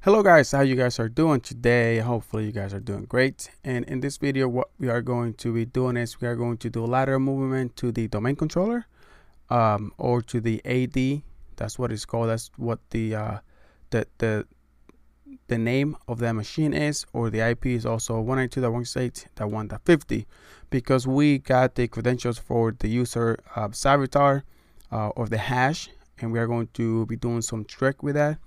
Hello guys, how you guys are doing today? Hopefully you guys are doing great. And in this video, what we are going to be doing is we are going to do lateral movement to the domain controller, or to the AD. That's what it's called. That's what the name of that machine is, or the IP is also 192.168.1.50, because we got the credentials for the user avatar or the hash, and we are going to be doing some trick with that.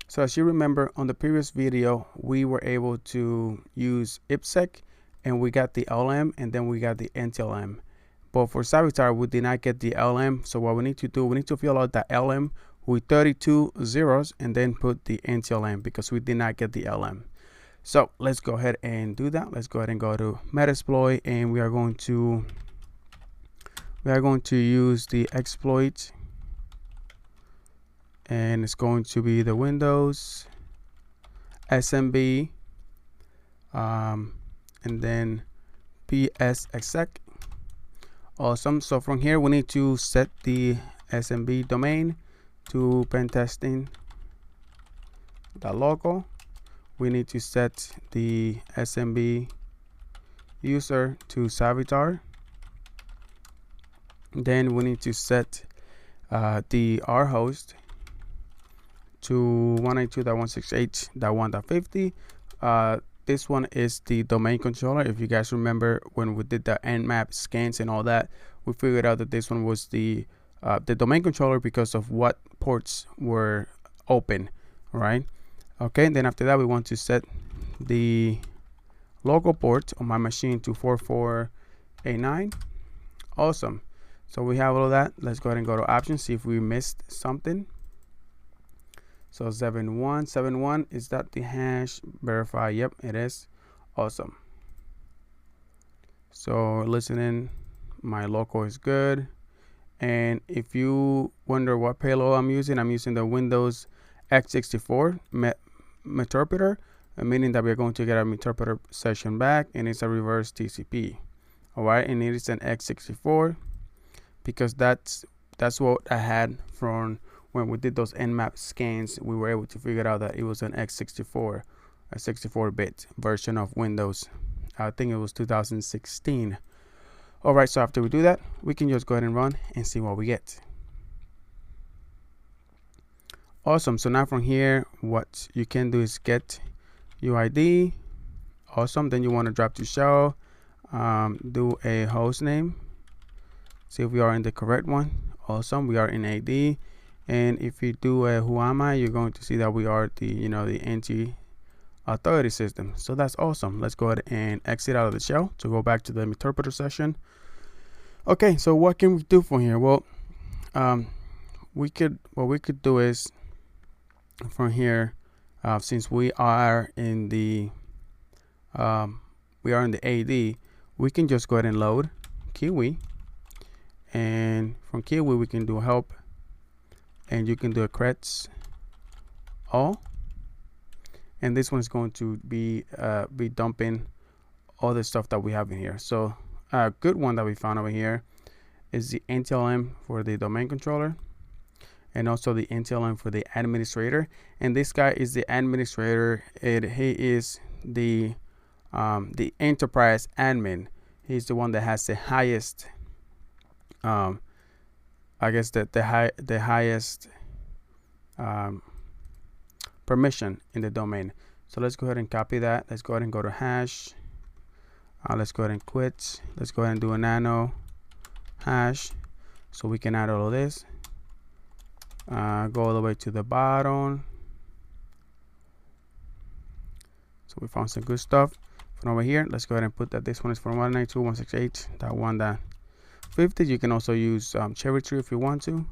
So as you remember, on the previous video, we were able to use IPsec, and we got the LM, and then we got the NTLM. But for Savitar, we did not get the LM. So what we need to do, we need to fill out the LM with 32 zeros and then put the NTLM, because we did not get the LM. So let's go ahead and do that. Let's go ahead and go to Metasploit, and we are going to use the exploit. And it's going to be the Windows SMB, and then PSExec. Awesome. So from here, we need to set the SMB domain to pentesting.local. We need to set the SMB user to Savitar. Then we need to set the R host to 192.168.1.50. This one is the domain controller. If you guys remember when we did the nmap scans and all that, we figured out that this one was the domain controller because of what ports were open, right? Okay, and then after that, we want to set the local port on my machine to 4489. Awesome. So we have all of that. Let's go ahead and go to options, see if we missed something. So 7171, is that the hash? Verify. Yep, it is. Awesome. So listening, my local is good. And if you wonder what payload I'm using the Windows x64 Meterpreter, meaning that we're going to get our Meterpreter session back, and it's a reverse TCP. All right, and it is an x64 because that's what I had from when we did those nmap scans. We were able to figure out that it was an x64, a 64-bit version of Windows. I think it was 2016. All right, so after we do that, we can just go ahead and run and see what we get. Awesome. So now from here, what you can do is get UID. Awesome. Then you want to drop to shell, do a host name, see if we are in the correct one. Awesome. We are in AD. And if you do a who am I, you're going to see that we are the NT authority system. So that's awesome. Let's go ahead and exit out of the shell to go back to the interpreter session. Okay, so what can we do from here? Well, what we could do is from here, since we are in the AD, we can just go ahead and load Kiwi, and from Kiwi we can do help. And you can do a creds all, and this one is going to be dumping all the stuff that we have in here. So a good one that we found over here is the NTLM for the domain controller, and also the NTLM for the administrator. And this guy is the administrator, and he is the enterprise admin. He's the one that has the highest I guess the highest permission in the domain. So let's go ahead and copy that. Let's go ahead and go to hash. Let's go ahead and quit. Let's go ahead and do a nano hash so we can add all of this. Go all the way to the bottom. So we found some good stuff from over here. Let's go ahead and put that this one is from 192.168.1.50. You can also use cherry tree if you want to.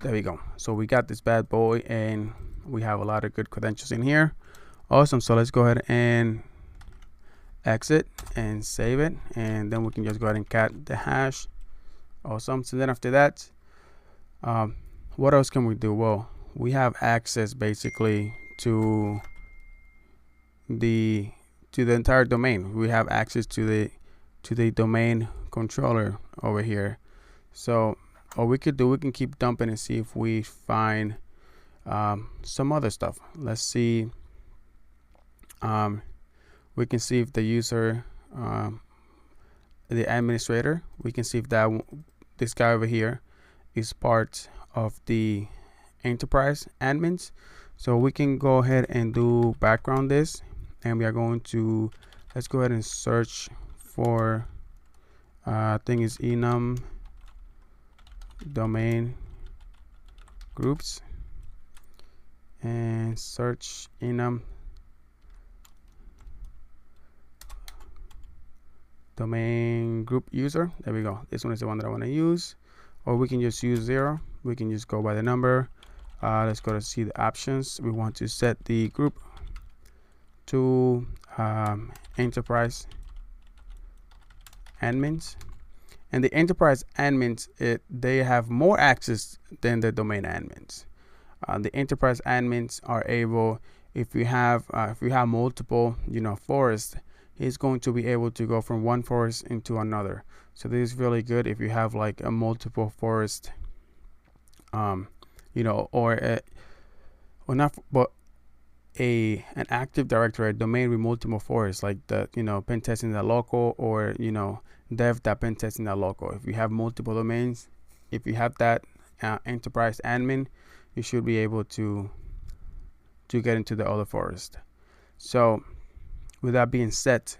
There we go. So we got this bad boy, and we have a lot of good credentials in here. Awesome. So let's go ahead and exit and save it, and then we can just go ahead and cat the hash. Awesome. So then after that, what else can we do? Well, we have access basically to the entire domain. We have access to the domain controller over here. So what we could do, we can keep dumping and see if we find some other stuff. Let's see. We can see if the user, the administrator, we can see if that this guy over here is part of the enterprise admins. So we can go ahead and do background this, and we are going to, let's go ahead and search for I think it's enum domain groups, and search enum domain group user. There we go. This one is the one that I want to use, or we can just use 0. We can just go by the number. Let's go to see the options. We want to set the group to enterprise admins, and the enterprise admins, they have more access than the domain admins. The enterprise admins are able, if you have multiple forests, is going to be able to go from one forest into another. So this is really good if you have like a multiple forest, or not, but an Active Directory, a domain with multiple forests, like the pen testing the local, or dev.pen testing the local. If you have multiple domains, if you have that enterprise admin, you should be able to get into the other forest. So with that being said,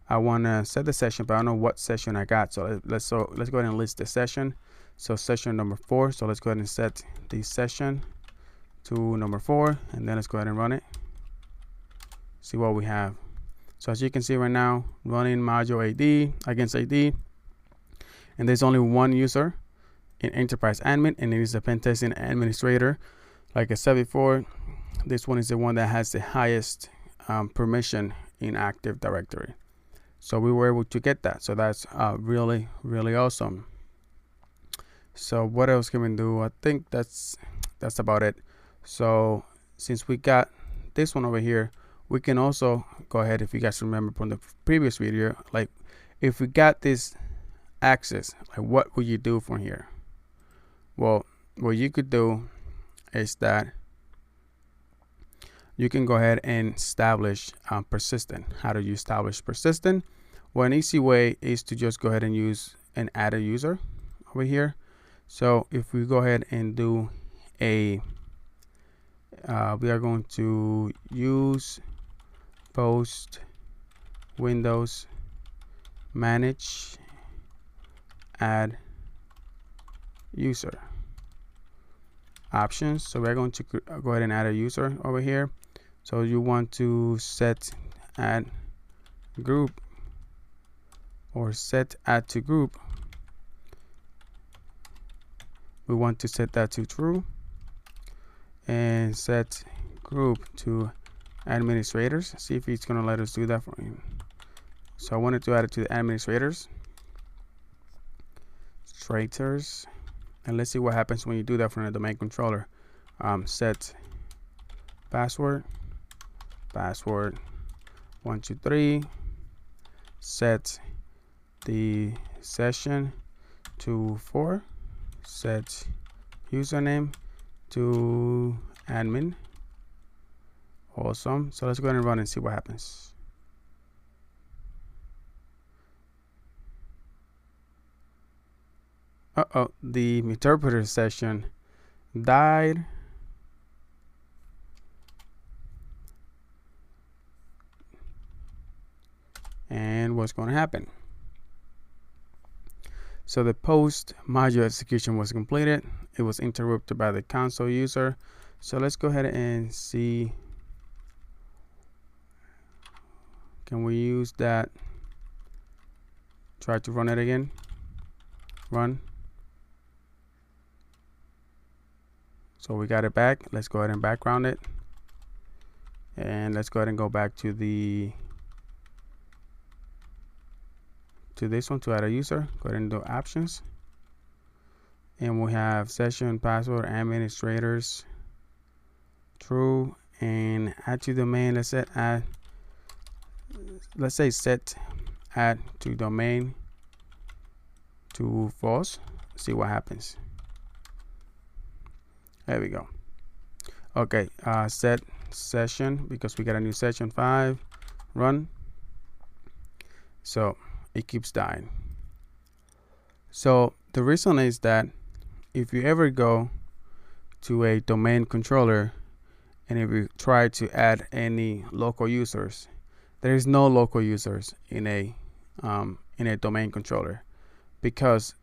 I want to set the session, but I don't know what session I got. So let's go ahead and list the session. So session number 4. So let's go ahead and set the session to number 4, and then let's go ahead and run it. See what we have. So as you can see right now, running module AD against AD, and there's only one user in enterprise admin, and it is a pen testing administrator. Like I said before, this one is the one that has the highest permission in Active Directory. So we were able to get that. So that's really, really awesome. So what else can we do? I think that's about it. So since we got this one over here, we can also go ahead, if you guys remember from the previous video, like if we got this access, like what would you do from here? Well, what you could do is that you can go ahead and establish persistent. How do you establish persistent? Well, an easy way is to just go ahead and use and add a user over here. So if we go ahead and do we are going to use post Windows manage add user options. So we're going to go ahead and add a user over here. So you want to set add group, or set add to group. We want to set that to true, and set group to administrators. See if it's going to let us do that for him. So I wanted to add it to the administrators, and let's see what happens when you do that from the domain controller. Set password 123, set the session to 4, set username to admin. Awesome. So let's go ahead and run and see what happens. The interpreter session died. And what's going to happen? So the post module execution was completed. It was interrupted by the console user. So let's go ahead and see. Can we use that? Try to run it again. Run. So we got it back. Let's go ahead and background it. And let's go ahead and go back to this one to add a user. Go ahead and do options. And we have session password administrators true, and add to domain. Let's say set add to domain to false. See what happens. There we go. Okay, set session, because we got a new session 5, run. So it keeps dying. So the reason is that if you ever go to a domain controller and if you try to add any local users, there is no local users in a domain controller, because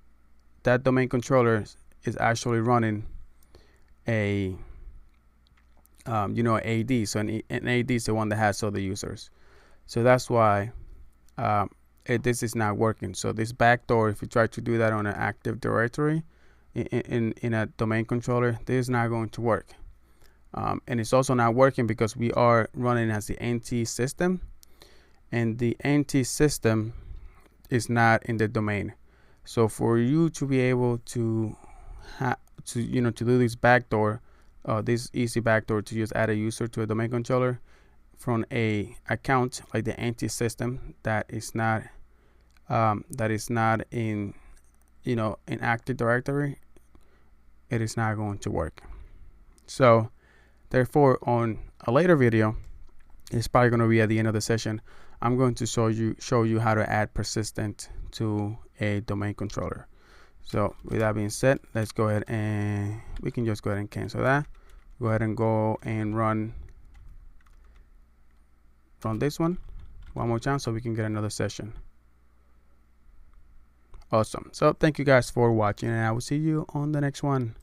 that domain controller is actually running a AD. So an AD is the one that has all the users. So that's why this is not working. So this backdoor, if you try to do that on an Active Directory in a domain controller, this is not going to work. And it's also not working because we are running as the NT system, and the NT system is not in the domain. So for you to be able to do this backdoor, this easy backdoor to just add a user to a domain controller from a account like the NT system that is not in in Active Directory, it is not going to work. So therefore, on a later video, it's probably going to be at the end of the session, I'm going to show you how to add persistent to a domain controller. So with that being said, let's go ahead and we can just go ahead and cancel that. Go ahead and go and run this one more time so we can get another session. Awesome. So thank you guys for watching, and I will see you on the next one.